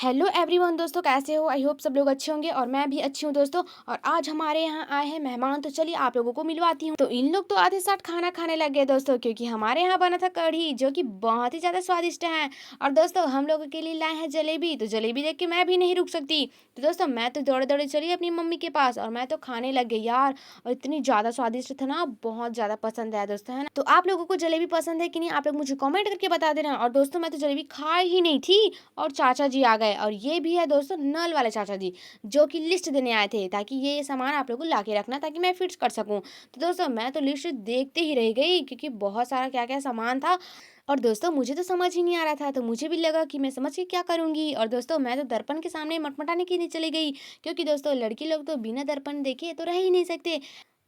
Hello everyone दोस्तों, कैसे हो? आई होप सब लोग अच्छे होंगे और मैं भी अच्छी हूँ दोस्तों। और आज हमारे यहाँ आए हैं मेहमान, तो चलिए आप लोगों को मिलवाती हूँ। तो इन लोग तो आधे साथ खाना खाने लग गए दोस्तों, क्योंकि हमारे यहाँ बना था कढ़ी जो कि बहुत ही ज़्यादा स्वादिष्ट है। और दोस्तों हम लोगों के लिए लाए हैं जलेबी, तो जलेबी देख के मैं भी नहीं रुक सकती। तो दोस्तों मैं तो दौड़े दौड़े चली अपनी मम्मी के पास और मैं तो खाने लग गई यार। और इतनी ज़्यादा स्वादिष्ट था ना, बहुत ज़्यादा पसंद है दोस्तों, है ना? तो आप लोगों को जलेबी पसंद है कि नहीं, आप लोग मुझे कमेंट करके बता देना। और दोस्तों मैं तो जलेबी खा ही नहीं थी और चाचा जी आ गए, और ये भी है दोस्तों नल वाले चाचा जी, जो कि लिस्ट देने आए थे ताकि ये सामान आप लोगों को ला के रखना ताकि मैं फिट कर सकूं। तो दोस्तों मैं तो लिस्ट देखते ही रह गई, क्योंकि बहुत सारा क्या क्या सामान था। और दोस्तों मुझे तो समझ ही नहीं आ रहा था, तो मुझे भी लगा कि मैं समझ के क्या करूंगी। और दोस्तों मैं तो दर्पण के सामने मटमटाने के लिए चली गई, क्योंकि दोस्तों लड़की लोग तो बिना दर्पण देखे तो रह ही नहीं सकते।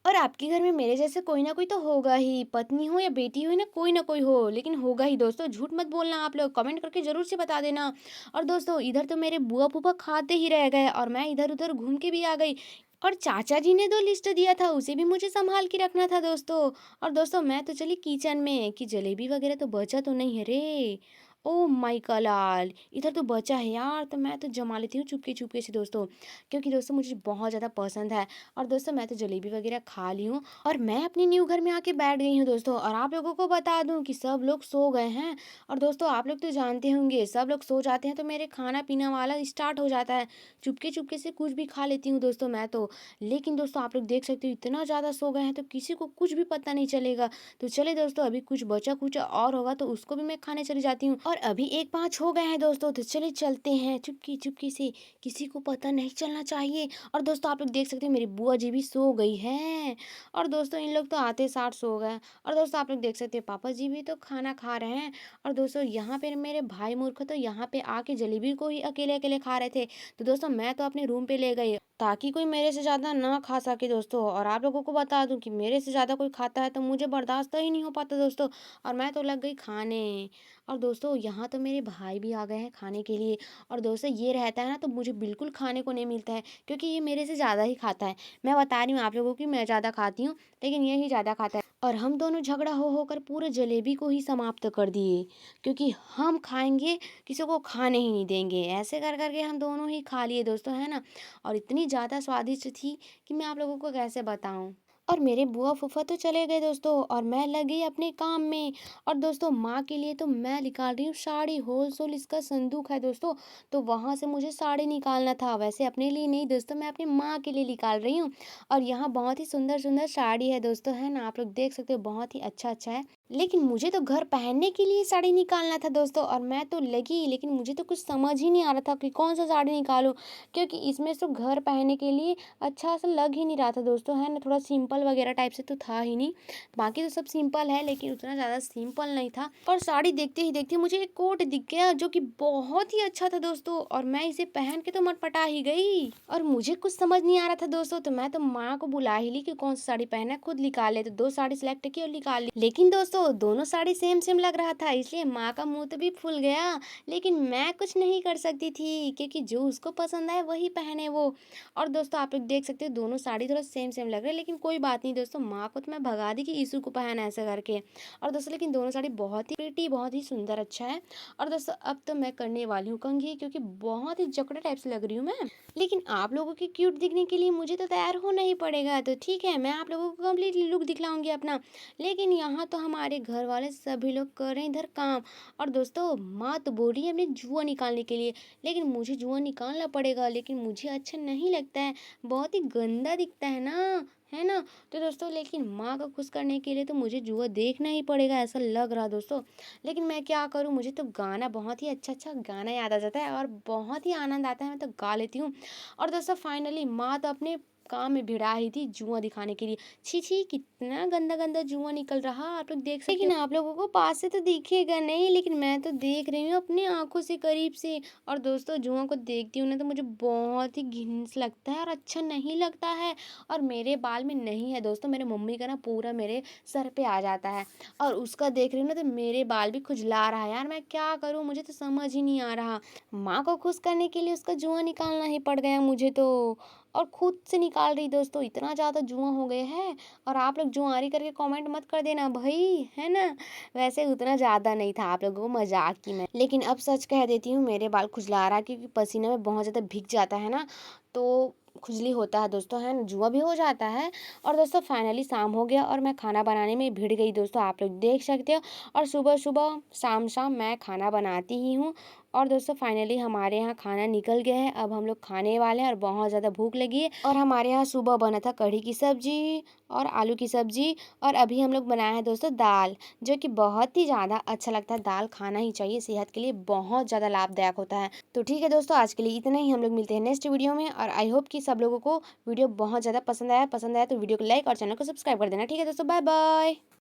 और आपके घर में मेरे जैसे कोई ना कोई तो होगा ही, पत्नी हो या बेटी हो ना कोई हो, लेकिन होगा ही दोस्तों। झूठ मत बोलना, आप लोग कमेंट करके जरूर से बता देना। और दोस्तों इधर तो मेरे बुआ फूफा खाते ही रह गए और मैं इधर उधर घूम के भी आ गई। और चाचा जी ने 2 लिस्ट दिया था, उसे भी मुझे संभाल के रखना था दोस्तों। और दोस्तों मैं तो चली किचन में कि जलेबी वगैरह तो बचा तो नहीं है रे। ओ माई कलाल, इधर तो बचा है यार, तो मैं तो जमा लेती हूँ चुपके चुपके से दोस्तों, क्योंकि दोस्तों मुझे बहुत ज़्यादा पसंद है। और दोस्तों मैं तो जलेबी वगैरह खा ली हूँ और मैं अपने न्यू घर में आके बैठ गई हूँ दोस्तों। और आप लोगों को बता दूं कि सब लोग सो गए हैं। और दोस्तों आप लोग तो जानते होंगे, सब लोग सो जाते हैं तो मेरे खाना पीना वाला स्टार्ट हो जाता है। चुपके चुपके से कुछ भी खा लेती हूँ दोस्तों मैं तो। लेकिन दोस्तों आप लोग देख सकते हो इतना ज़्यादा सो गए हैं तो किसी को कुछ भी पता नहीं चलेगा। तो चले दोस्तों, अभी कुछ बचा कुछ और होगा तो उसको भी मैं खाने चली जाती हूँ। और अभी 1-5 हो गए हैं दोस्तों, तो चले चलते हैं चुपकी चुपकी से, किसी को पता नहीं चलना चाहिए। और दोस्तों आप लोग देख सकते हैं मेरी बुआ जी भी सो गई है। और दोस्तों इन लोग तो आते साथ सो गए। और दोस्तों आप लोग देख सकते हैं पापा जी भी तो खाना खा रहे हैं। और दोस्तों यहाँ पे मेरे भाई मूर्ख तो यहाँ पे आके जलेबी को ही अकेले अकेले खा रहे थे। तो दोस्तों मैं तो अपने रूम पे ले गई ताकि कोई मेरे से ज़्यादा ना खा सके दोस्तों। और आप लोगों को बता दूं कि मेरे से ज़्यादा कोई खाता है तो मुझे बर्दाश्त ही नहीं हो पाता दोस्तों। और मैं तो लग गई खाने। और दोस्तों यहाँ तो मेरे भाई भी आ गए हैं खाने के लिए। और दोस्तों ये रहता है ना तो मुझे बिल्कुल खाने को नहीं मिलता है, क्योंकि ये मेरे से ज़्यादा ही खाता है। मैं बता रही हूँ आप लोगों की, मैं ज़्यादा खाती हूँ लेकिन ये ही ज़्यादा खाता है। और हम दोनों झगड़ा हो होकर पूरे जलेबी को ही समाप्त कर दिए, क्योंकि हम खाएंगे किसी को खाने ही नहीं देंगे। ऐसे कर करके हम दोनों ही खा लिए दोस्तों, है ना? और इतनी ज़्यादा स्वादिष्ट थी कि मैं आप लोगों को कैसे बताऊं। और मेरे बुआ फूफा तो चले गए दोस्तों और मैं लगी अपने काम में। और दोस्तों माँ के लिए तो मैं निकाल रही हूँ साड़ी, होलसेल इसका संदूक है दोस्तों, तो वहाँ से मुझे साड़ी निकालना था। वैसे अपने लिए नहीं दोस्तों, मैं अपनी माँ के लिए निकाल रही हूँ। और यहाँ बहुत ही सुंदर सुंदर साड़ी है दोस्तों, है ना? आप लोग देख सकते हो बहुत ही अच्छा अच्छा है। लेकिन मुझे तो घर पहनने के लिए साड़ी निकालना था दोस्तों, और मैं तो लगी, लेकिन मुझे तो कुछ समझ ही नहीं आ रहा था कि कौन सा साड़ी निकालूं, क्योंकि इसमें से घर पहनने के लिए अच्छा सा लग ही नहीं रहा था दोस्तों, है ना? थोड़ा सिंपल वगैरह टाइप से तो था ही नहीं। बाकी तो सब सिंपल है लेकिन उतना ज़्यादा सिंपल नहीं था। और साड़ी देखते ही देखते मुझे एक कोट दिख गया जो कि बहुत ही अच्छा था दोस्तों, और मैं इसे पहन के तो मटपटा ही गई। और मुझे कुछ समझ नहीं आ रहा था दोस्तों, तो मैं तो माँ को बुला ही ली कि कौन सी साड़ी पहना है, खुद निकाल ले। तो 2 साड़ी सिलेक्ट की और निकाल ली, लेकिन दोस्तों दोनों साड़ी सेम सेम लग रहा था, इसलिए माँ का मुंह तो भी फूल गया। लेकिन मैं कुछ नहीं कर सकती थी, क्योंकि जो उसको पसंद आए वही पहने वो। और दोस्तों आप लोग देख सकते हो दोनों साड़ी थोड़ा सेम सेम लग रहा है, लेकिन कोई बात नहीं दोस्तों, माँ को तो मैं भगा दी कि यीशु को पहना ऐसा करके। और दोस्तों लेकिन दोनों साड़ी बहुत ही प्रीटी, बहुत ही सुंदर, अच्छा है। और दोस्तों अब तो मैं करने वाली हूँ कंघी, क्योंकि बहुत ही जकड़ा टाइप से लग रही हूँ मैं। लेकिन आप लोगों की क्यूट दिखने के लिए मुझे तो तैयार होना ही पड़ेगा, तो ठीक है मैं आप लोगों को कम्प्लीटली लुक दिखलाऊंगी अपना। लेकिन यहाँ तो हमारे घर वाले सभी लोग कर रहे हैं इधर काम। और दोस्तों माँ तो बोल रही है अपने जुआ निकालने के लिए, लेकिन मुझे जुआ निकालना पड़ेगा, लेकिन मुझे अच्छा नहीं लगता है, बहुत ही गंदा दिखता है ना, है ना? तो दोस्तों लेकिन माँ को खुश करने के लिए तो मुझे जुआ देखना ही पड़ेगा, ऐसा लग रहा दोस्तों। लेकिन मैं क्या करूँ, मुझे तो गाना बहुत ही अच्छा अच्छा गाना याद आ जाता है और बहुत ही आनंद आता है, मैं तो गा लेती हूँ। और दोस्तों फाइनली माँ तो अपने काम में भिड़ा ही थी जुआ दिखाने के लिए। छी छी, कितना गंदा गंदा जुआ निकल रहा, आप लोग देख सकते हो। लेकिन आप लोगों को पास से तो दिखेगा नहीं, लेकिन मैं तो देख रही हूँ अपनी आंखों से करीब से। और दोस्तों जुआ को देखती हूँ ना तो मुझे बहुत ही घिन लगता है और अच्छा नहीं लगता है। और मेरे बाल में नहीं है दोस्तों, मेरे मम्मी का ना पूरा मेरे सर पे आ जाता है। और उसका देख रही हूँ ना तो मेरे बाल भी खुजला रहा है यार, मैं क्या करूँ, मुझे तो समझ ही नहीं आ रहा। माँ को खुश करने के लिए उसका जुआ निकालना ही पड़ गया मुझे तो। और खुद से निकाल रही दोस्तों, इतना ज़्यादा जुआ हो गया है। और आप लोग जुआरी करके कमेंट मत कर देना भाई, है ना। वैसे उतना ज़्यादा नहीं था, आप लोगों को मजाक की मैं, लेकिन अब सच कह देती हूँ, मेरे बाल खुजला रहा है क्योंकि पसीने में बहुत ज़्यादा भीग जाता है ना, तो खुजली होता है दोस्तों, है ना, जुआ भी हो जाता है। और दोस्तों फाइनली शाम हो गया और मैं खाना बनाने में भिड़ गई दोस्तों, आप लोग देख सकते हो। और सुबह सुबह शाम शाम मैं खाना बनाती ही हूँ। और दोस्तों फाइनली हमारे यहाँ खाना निकल गया है, अब हम लोग खाने वाले हैं और बहुत ज़्यादा भूख लगी है। और हमारे यहाँ सुबह बना था कढ़ी की सब्जी और आलू की सब्जी, और अभी हम लोग बनाए हैं दोस्तों दाल, जो कि बहुत ही ज़्यादा अच्छा लगता है। दाल खाना ही चाहिए, सेहत के लिए बहुत ज़्यादा लाभदायक होता है। तो ठीक है दोस्तों, आज के लिए इतना ही, हम लोग मिलते हैं नेक्स्ट वीडियो में। और आई होप कि सब लोगों को वीडियो बहुत ज़्यादा पसंद आया तो वीडियो को लाइक और चैनल को सब्सक्राइब कर देना। ठीक है दोस्तों, बाय बाय।